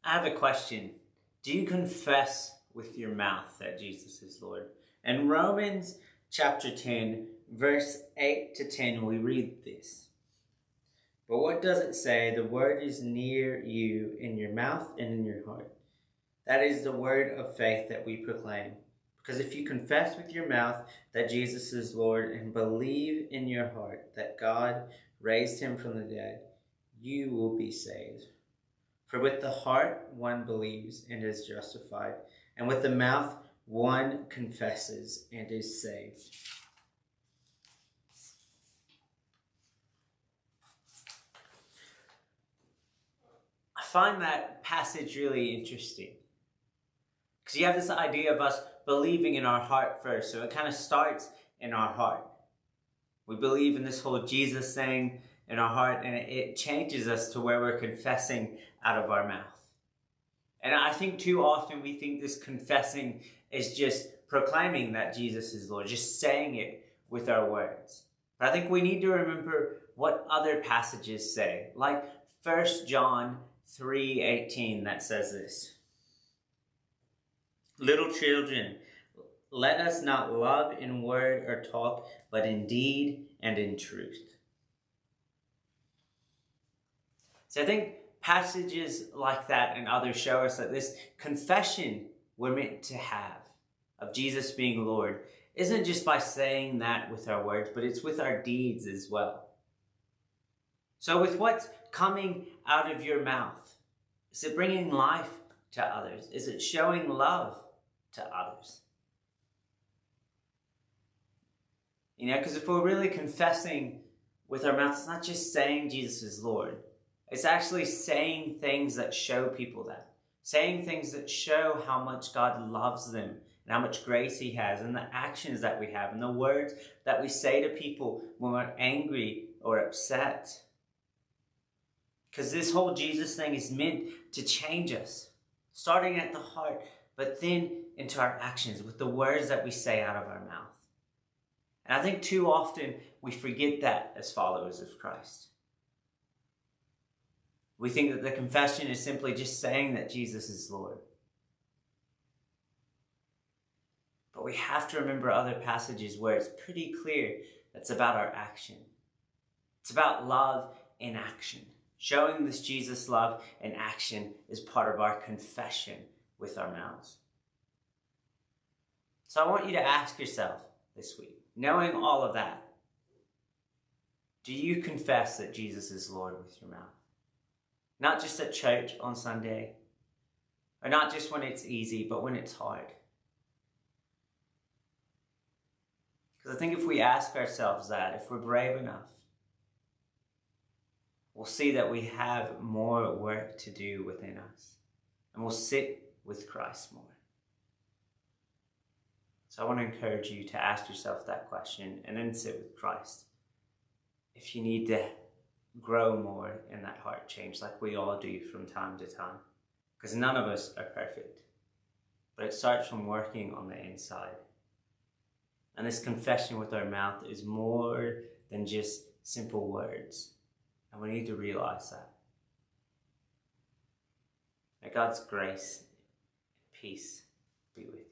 I have a question. Do you confess with your mouth that Jesus is Lord? In Romans chapter 10, verse 8 to 10, we read this. But what does it say? The word is near you, in your mouth and in your heart. That is the word of faith that we proclaim. Because if you confess with your mouth that Jesus is Lord and believe in your heart that God raised him from the dead, you will be saved. For with the heart one believes and is justified, and with the mouth one confesses and is saved. I find that passage really interesting, because you have this idea of us believing in our heart first. So it kind of starts in our heart. We believe in this whole Jesus thing in our heart, and it changes us to where we're confessing out of our mouth. And I think too often we think this confessing is just proclaiming that Jesus is Lord, just saying it with our words. But I think we need to remember what other passages say, like 1 John 3:18, that says this. Little children, let us not love in word or talk, but in deed and in truth. So I think passages like that and others show us that this confession we're meant to have of Jesus being Lord isn't just by saying that with our words, but it's with our deeds as well. So with what's coming out of your mouth, is it bringing life to others? Is it showing love to others? Because if we're really confessing with our mouth, it's not just saying Jesus is Lord. It's actually saying things that show people that. Saying things that show how much God loves them and how much grace he has, and the actions that we have and the words that we say to people when we're angry or upset. Because this whole Jesus thing is meant to change us, starting at the heart, but then into our actions with the words that we say out of our mouth. And I think too often we forget that as followers of Christ. We think that the confession is simply just saying that Jesus is Lord. But we have to remember other passages where it's pretty clear that it's about our action. It's about love in action. Showing this Jesus love in action is part of our confession with our mouths. So I want you to ask yourself this week, knowing all of that, do you confess that Jesus is Lord with your mouth? Not just at church on Sunday, or not just when it's easy, but when it's hard. Because I think if we ask ourselves that, if we're brave enough, we'll see that we have more work to do within us, and we'll sit with Christ more. So I want to encourage you to ask yourself that question and then sit with Christ. If you need to grow more in that heart change, like we all do from time to time, because none of us are perfect, but it starts from working on the inside. And this confession with our mouth is more than just simple words, and we need to realize that. May God's grace and peace be with you.